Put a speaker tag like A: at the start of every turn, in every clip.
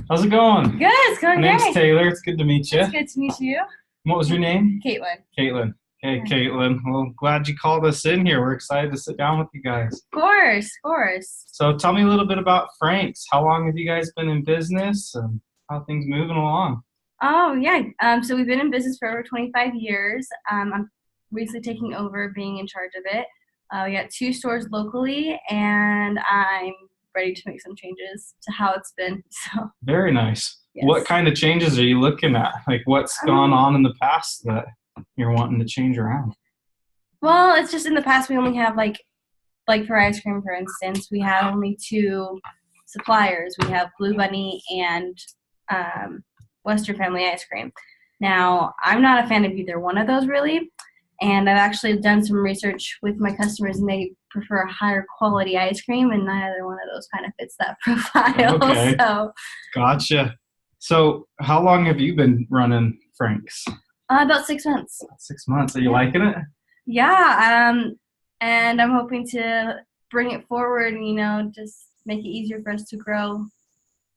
A: How's it going?
B: Good, it's
A: My
B: going
A: name's
B: great.
A: Taylor. It's good to meet you.
B: It's good to meet you.
A: What was your name?
B: Caitlin.
A: Caitlin. Hey,
B: Yeah.
A: Caitlin. Well, glad you called us in here. We're excited to sit down with you guys.
B: Of course.
A: So tell me a little bit about Frank's. How long have you guys been in business and how things moving along?
B: Oh, yeah. So we've been in business for over 25 years. I'm recently taking over being in charge of it. We got two stores locally, and I'm ready to make some changes to how it's been. So,
A: Very nice. What
B: yes.
A: kind of changes are you looking at? Like what's gone
B: Um,
A: on in the past that you're wanting to change around?
B: well, it's just in the past we only have like for ice cream, for instance, we have only two suppliers. We have Blue Bunny and Western Family Ice Cream. Now, I'm not a fan of either one of those really, and I've actually done some research with my customers, and they prefer a higher quality ice cream, and neither one of those kind of fits that profile.
A: Okay,
B: So,
A: gotcha. So how long have you been running Frank's?
B: about 6 months.
A: 6 months. Are you
B: Yeah,
A: liking it?
B: yeah. And I'm hoping to bring it forward. Just make it easier for us to grow.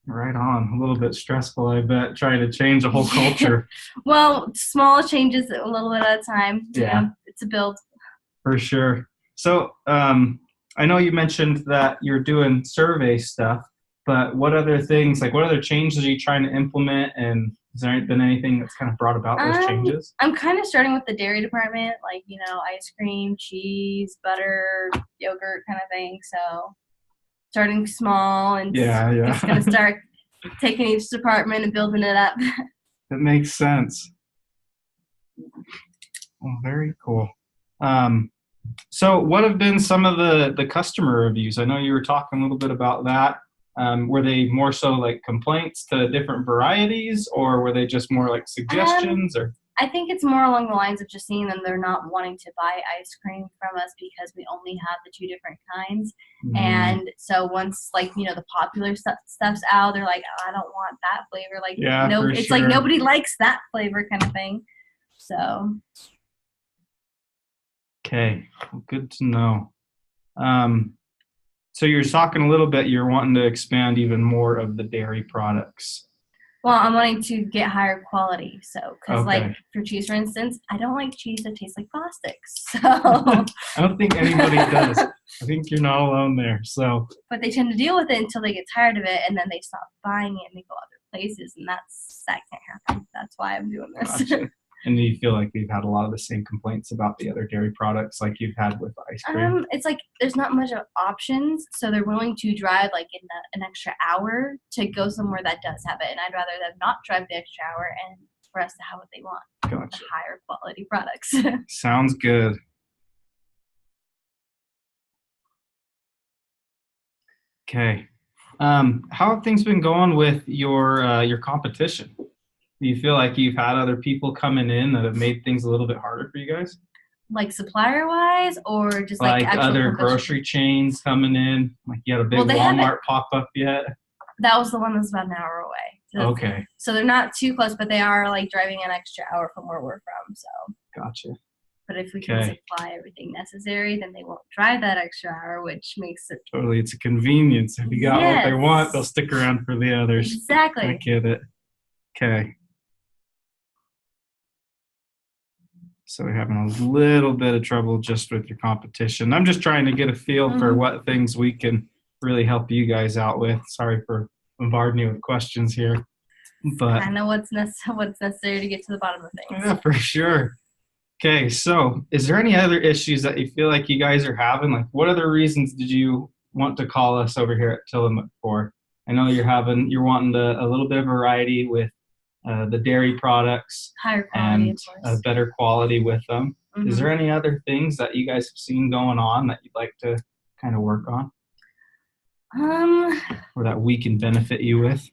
A: Right on. A little bit stressful, I bet, trying to change a whole culture.
B: Well, small changes a little bit at a time.
A: Yeah,
B: It's a build.
A: for sure. So, I know you mentioned that you're doing survey stuff, but what other things, like what other changes are you trying to implement? And has there been anything that's kind of brought about those changes?
B: I'm kind of starting with the dairy department, like ice cream, cheese, butter, yogurt, kind of thing. So starting small, and
A: Yeah,
B: just gonna
A: yeah.
B: start taking each department and building it up.
A: That makes sense. Well, very cool. Um, so what have been some of the customer reviews? I know you were talking a little bit about that. Were they more so like complaints to different varieties, or were they just more like
B: um,
A: suggestions? Or
B: I think it's more along the lines of just seeing them. They're not wanting to buy ice cream from us because we only have the two different kinds.
A: mm,
B: And so once the popular stuff's out, they're like, oh, I don't want that flavor. Like
A: yeah,
B: no,
A: for
B: it's like
A: sure.
B: nobody likes that flavor kind of thing. So
A: Okay, well, good to know. Um, so you're talking a little bit. You're wanting to expand even more of the dairy products.
B: well, I'm wanting to get higher quality. So because like
A: Okay.
B: for cheese, for instance, I don't like cheese that tastes like plastic.
A: I
B: So
A: don't think anybody does. I think you're not alone there. So
B: but they tend to deal with it until they get tired of it, and then they stop buying it and they go other places, and that can't happen. That's why I'm doing this.
A: gotcha. And do you feel like we've had a lot of the same complaints about the other dairy products like you've had with ice cream?
B: It's like there's not much of options, so they're willing to drive like an extra hour to go somewhere that does have it, and I'd rather them not drive the extra hour and for us to have what they want, the
A: Gotcha.
B: higher quality products.
A: Sounds good. Okay. How have things been going with your competition? Do you feel like you've had other people coming in that have made things a little bit harder for you guys?
B: Like supplier wise, or just like
A: Like
B: actual
A: other
B: competition.
A: grocery chains coming in? Like you had a
B: Well,
A: big
B: they haven't.
A: Walmart pop up yet?
B: That was the one that's about an hour away.
A: Okay,
B: So they're not too close, but they are like driving an extra hour from where we're from. So,
A: gotcha.
B: but if we can
A: Okay,
B: supply everything necessary, then they won't drive that extra hour, which makes it.
A: totally. It's a convenience. If you got what they
B: Yes,
A: want, they'll stick around for the others. I
B: exactly.
A: get it. Okay. So we're having a little bit of trouble just with your competition. I'm just trying to get a feel for
B: Mm-hmm.
A: what things we can really help you guys out with. Sorry for bombarding you with questions here, but
B: I know what's necessary to get to the bottom of things.
A: yeah, for sure. Okay, so is there any other issues that you feel like you guys are having? Like, what other reasons did you want to call us over here at Tillamook for? I know you're wanting a little bit of variety with the dairy products
B: Higher quality,
A: and
B: of course.
A: better quality with them. Is
B: Mm-hmm.
A: there any other things that you guys have seen going on that you'd like to kind of work on
B: Um,
A: or that we can benefit you with?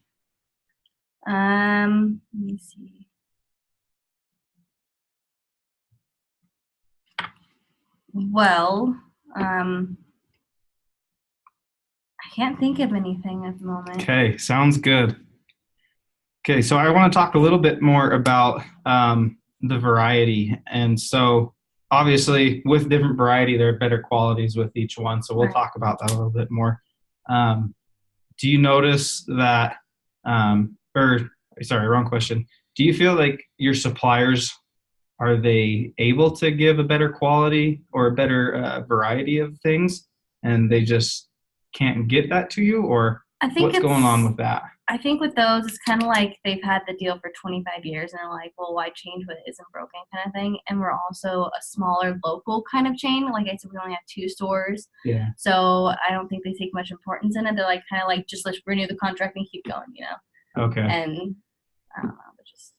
B: let me see. Well, I can't think of anything at the moment.
A: Okay, sounds good. Okay, so I want to talk a little bit more about the variety. And so, obviously, with different variety, there are better qualities with each one. So, we'll
B: Right.
A: talk about that a little bit more. Um, do you notice that? Or sorry, wrong question. Do you feel like your suppliers, are they able to give a better quality or a better variety of things, and they just can't get that to you, or
B: I think
A: what's going on
B: it's
A: with that?
B: I think with those, it's kind of like they've had the deal for 25 years and they're like, well, why change what isn't broken kind of thing. And we're also a smaller local kind of chain. Like I said, we only have 2 stores.
A: Yeah.
B: So I don't think they take much importance in it. They're like, kind of like, just let's renew the contract and keep going, you know?
A: Okay.
B: And I don't know, they're just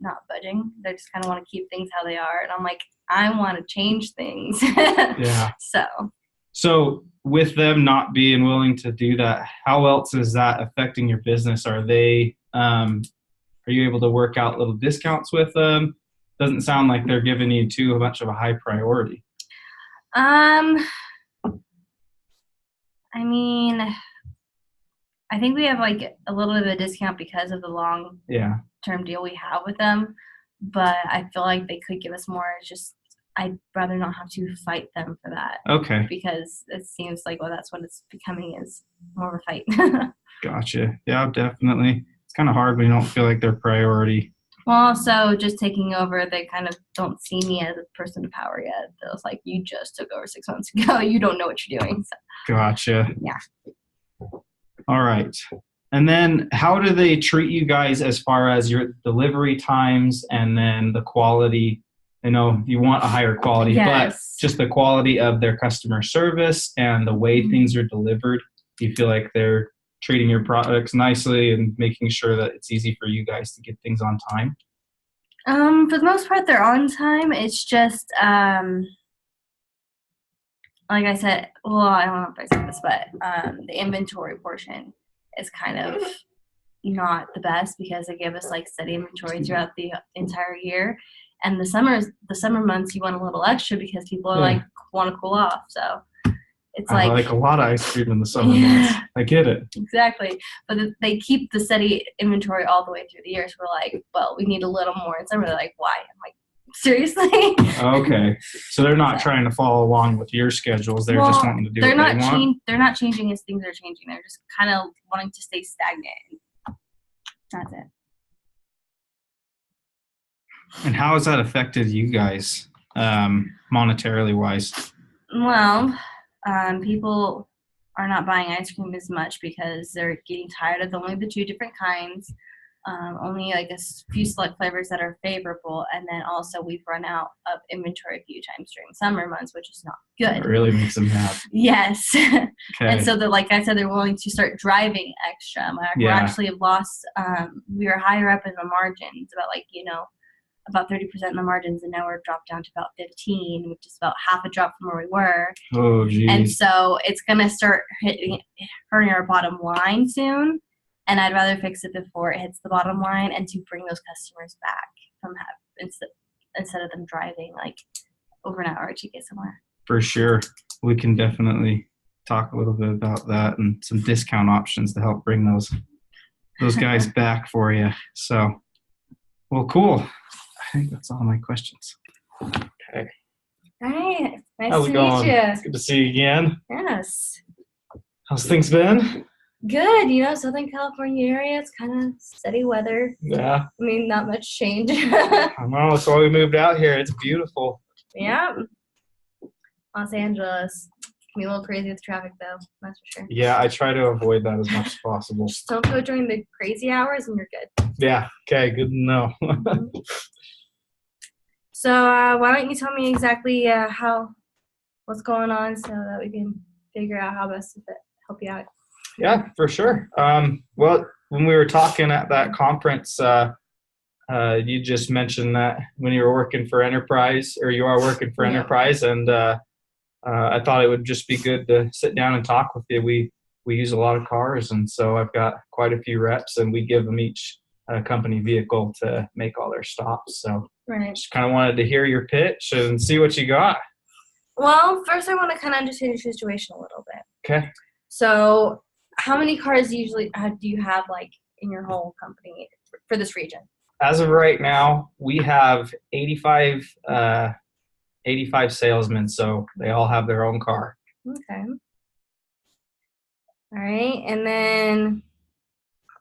B: not budging. They just kind of want to keep things how they are. And I'm like, I want to change things.
A: Yeah. So with them not being willing to do that, how else is that affecting your business? Are you able to work out little discounts with them? Doesn't sound like they're giving you too much of a high priority.
B: I mean, I think we have like a little bit of a discount because of the long-term deal we have with them, but I feel like they could give us more. It's just I'd rather not have to fight them for that.
A: Okay.
B: Because it seems like, well, that's what it's becoming, is more of a fight.
A: Gotcha. Yeah, definitely. It's kind of hard when you don't feel like they're priority.
B: Well, also just taking over, they kind of don't see me as a person of power yet. It was like, you just took over 6 months ago. You don't know what you're doing. So.
A: Gotcha.
B: Yeah.
A: All right. And then how do they treat you guys as far as your delivery times and then the quality? I know you want a higher quality,
B: yes.
A: But just the quality of their customer service and the way things are delivered, do you feel like they're treating your products nicely and making sure that it's easy for you guys to get things on time?
B: For the most part, they're on time. It's just, like I said, well, I don't know if I said this, but the inventory portion is kind of not the best because they give us like steady inventory throughout the entire year. And the summer months, you want a little extra because people are like want to cool off. So it's
A: I like a lot of ice cream in the summer months. I get it.
B: Exactly. But they keep the steady inventory all the way through the year. So we're like, well, we need a little more in summer. They're like, why? I'm like, seriously?
A: Okay. So they're not trying to follow along with your schedules. They're just wanting to do what they want.
B: They're not changing as things are changing. They're just kind of wanting to stay stagnant. That's it.
A: And how has that affected you guys, monetarily wise?
B: Well, people are not buying ice cream as much because they're getting tired of only the 2 different kinds, only like a few select flavors that are favorable, and then also we've run out of inventory a few times during summer months, which is not good.
A: It really makes them mad.
B: Yes.
A: Okay.
B: And so they're, like I said, they're willing to start driving extra. We actually have lost, we were higher up in the margins, about 30% in the margins, and now we're dropped down to about 15, which is about half a drop from where we were.
A: Oh, geez.
B: And so it's going to start hurting our bottom line soon, and I'd rather fix it before it hits the bottom line and to bring those customers back instead of them driving like over an hour to get somewhere.
A: For sure. We can definitely talk a little bit about that and some discount options to help bring those guys back for you. So, well, cool. I think that's all my questions. Okay.
B: All right. Nice
A: How's
B: to
A: it going?
B: meet you.
A: It's good to see you again.
B: Yes.
A: How's things been?
B: Good. Southern California area, it's kind of steady weather.
A: Yeah.
B: I mean, not much change.
A: I know. That's why we moved out here. It's beautiful.
B: Yeah. Los Angeles. Can be a little crazy with traffic, though. That's for sure.
A: Yeah, I try to avoid that as much as possible.
B: Just don't go during the crazy hours and you're good.
A: Yeah. Okay. Good to know.
B: So why don't you tell me exactly what's going on so that we can figure out how best to help you out.
A: Yeah, for sure. Well, when we were talking at that conference, you just mentioned that when you were working for Enterprise, or you are working for Enterprise, and I thought it would just be good to sit down and talk with you. We use a lot of cars, and so I've got quite a few reps, and we give them each a company vehicle to make all their stops. So just kind of wanted to hear your pitch and see what you got.
B: Well, first I want to kind of understand your situation a little bit.
A: Okay.
B: So how many cars usually do you have like in your whole company for this region?
A: As of right now, we have 85 salesmen, so they all have their own car.
B: Okay. All right. And then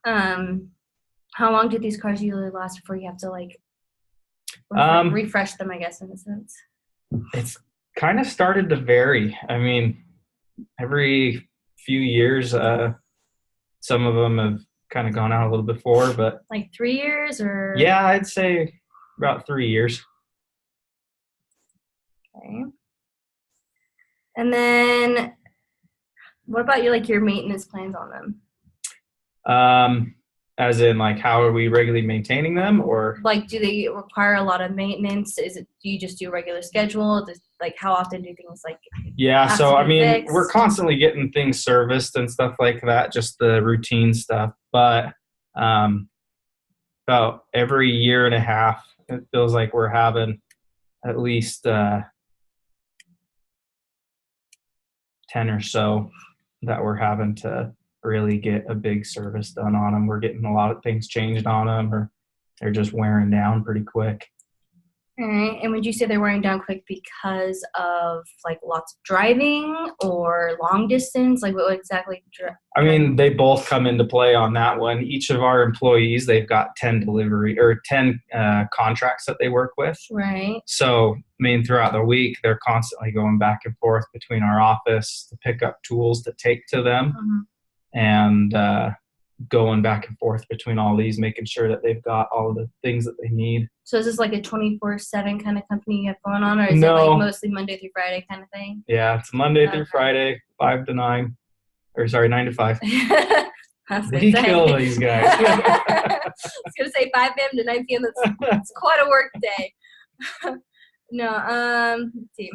B: How long do these cars usually last before you have to like
A: Um,
B: refresh them, I guess, in a sense?
A: it's kind of started to vary. I mean, every few years, some of them have kind of gone out a little before, but
B: Like 3 years or?
A: yeah, I'd say about 3 years.
B: Okay. And then what about your maintenance plans on them?
A: Um, as in, like, how are we regularly maintaining them, or?
B: Like, do they require a lot of maintenance? Do you just do a regular schedule? Like, how often do things like
A: Yeah,
B: have
A: so
B: to
A: I
B: be
A: mean, we're
B: fixed?
A: constantly getting things serviced and stuff like that, just the routine stuff. But um, about every year and a half, it feels like we're having at least 10 or so that we're having to really get a big service done on them. We're getting a lot of things changed on them, or they're just wearing down pretty quick.
B: All right. And would you say they're wearing down quick because of like lots of driving or long distance? Like what exactly
A: I mean,
B: driving?
A: they both come into play on that one. Each of our employees, they've got 10 delivery or 10 contracts that they work with.
B: Right.
A: So, I mean, throughout the week, they're constantly going back and forth between our office to pick up tools to take to them, and going back and forth between all these, making sure that they've got all of the things that they need.
B: So is this like a 24/7 kind of company you have going on, or is it like
A: No,
B: mostly Monday through Friday kind of thing?
A: yeah, it's Monday through
B: Okay.
A: Friday, 5 to 9, or sorry, 9 to 5.
B: I was gonna
A: We
B: say.
A: kill these guys.
B: I was gonna say 5 p.m. to 9 p.m. That's quite a work day. No, let's see.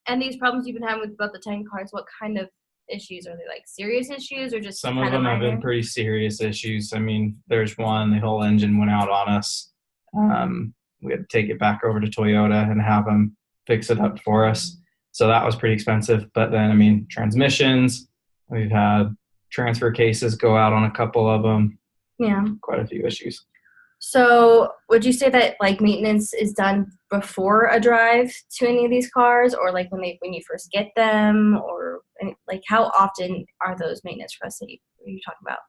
B: And these problems you've been having with about the 10 cars, what kind of issues are they? Like serious issues or just
A: Some of
B: kind of
A: them have
B: minor?
A: been pretty serious issues. I mean, there's one, the whole engine went out on us. We had to take it back over to Toyota and have them fix it up for us. So that was pretty expensive. But then, I mean, transmissions, we've had transfer cases go out on a couple of them,
B: Yeah.
A: quite a few issues.
B: So would you say that like maintenance is done before a drive to any of these cars, or like when you first get them, or like how often are those maintenance requests that you talking about?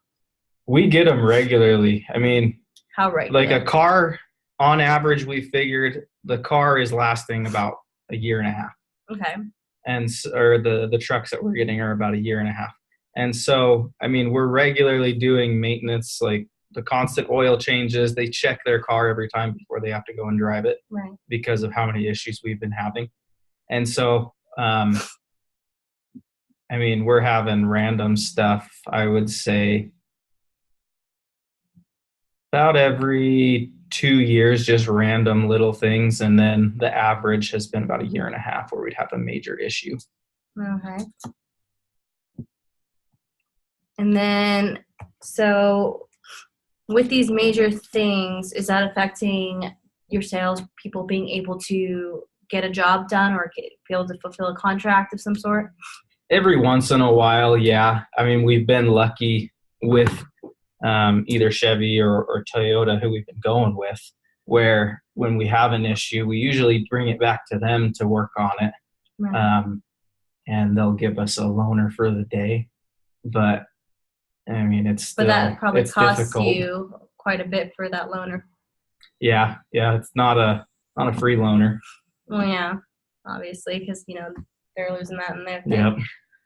A: We get them regularly. I mean,
B: How
A: like a
B: regular?
A: car, on average, we figured the car is lasting about a year and a half.
B: Okay.
A: And or the trucks that we're getting are about a year and a half. And so, I mean, we're regularly doing maintenance, like the constant oil changes. They check their car every time before they have to go and drive it,
B: Right.
A: because of how many issues we've been having. And so, I mean, we're having random stuff, I would say about every 2 years, just random little things. And then the average has been about a year and a half where we'd have a major issue.
B: Okay. And then, so with these major things, is that affecting your sales people being able to get a job done or be able to fulfill a contract of some sort?
A: Every once in a while, yeah. I mean, we've been lucky with either Chevy or Toyota, who we've been going with, where when we have an issue, we usually bring it back to them to work on it.
B: Right.
A: And they'll give us a loaner for the day. But I mean, it's
B: But that
A: still,
B: probably
A: it's
B: costs
A: difficult.
B: you quite a bit for that loaner.
A: Yeah, it's not a free loaner.
B: Well, yeah, obviously, because they're losing that in their thing.
A: Yep.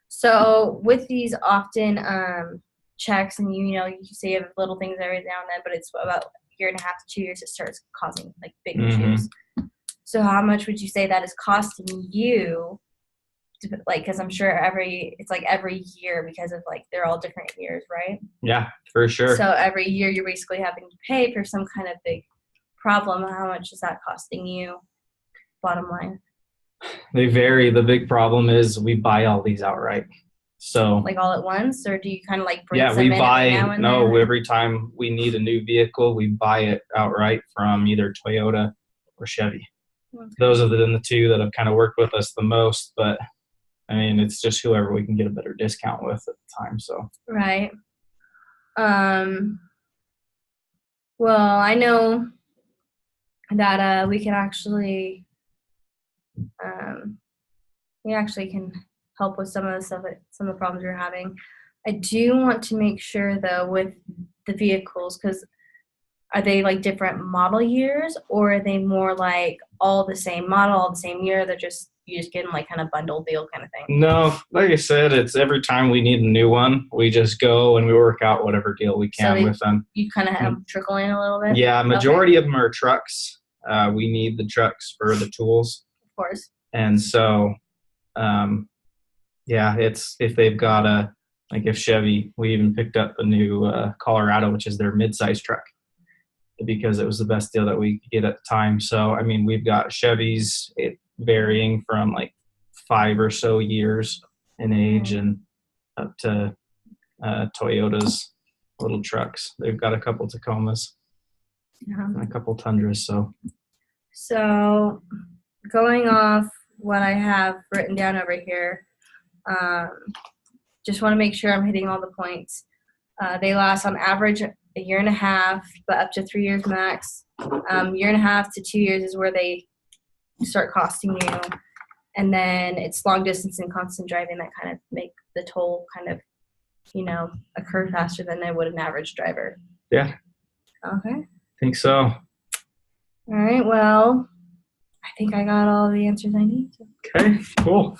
B: So with these often checks, and you say you have little things every now and then, but it's about a year and a half to 2 years it starts causing like big issues. So how much would you say that is costing you? Like, because I'm sure it's like every year, because of like they're all different years, right?
A: Yeah, for sure.
B: So every year you're basically having to pay for some kind of big problem. How much is that costing you? Bottom line.
A: They vary. The big problem is we buy all these outright. So
B: like all at once, or do you kind of like bring
A: yeah,
B: some
A: we
B: in every
A: buy,
B: now and
A: no,
B: then?
A: every time we need a new vehicle, we buy it outright from either Toyota or Chevy.
B: Okay.
A: Those have been the two that have kind of worked with us the most, but I mean, it's just whoever we can get a better discount with at the time. So
B: Right. Well, I know that we actually can help with some of the stuff, some of the problems you're having. I do want to make sure though, with the vehicles, because are they like different model years, or are they more like all the same model, all the same year? They're just you just get them like kind of bundle deal kind of thing.
A: No, like I said, it's every time we need a new one, we just go and we work out whatever deal we can with them.
B: You kind of have them trickle in a little bit.
A: Yeah, majority of them are trucks. We need the trucks for the tools.
B: Of course.
A: And so, yeah, it's if they've got like if Chevy, we even picked up a new Colorado, which is their mid-size truck, because it was the best deal that we could get at the time. So, I mean, we've got Chevys varying from like 5 or so years in age and up to Toyota's little trucks. They've got a couple Tacomas and a couple Tundras.
B: So going off what I have written down over here, just want to make sure I'm hitting all the points. They last on average a year and a half, but up to 3 years max. Year and a half to 2 years is where they start costing you. And then it's long distance and constant driving that kind of make the toll kind of, occur faster than they would an average driver.
A: Yeah.
B: Okay.
A: I think so.
B: All right. Well, I think I got all the answers I need.
A: Okay, cool.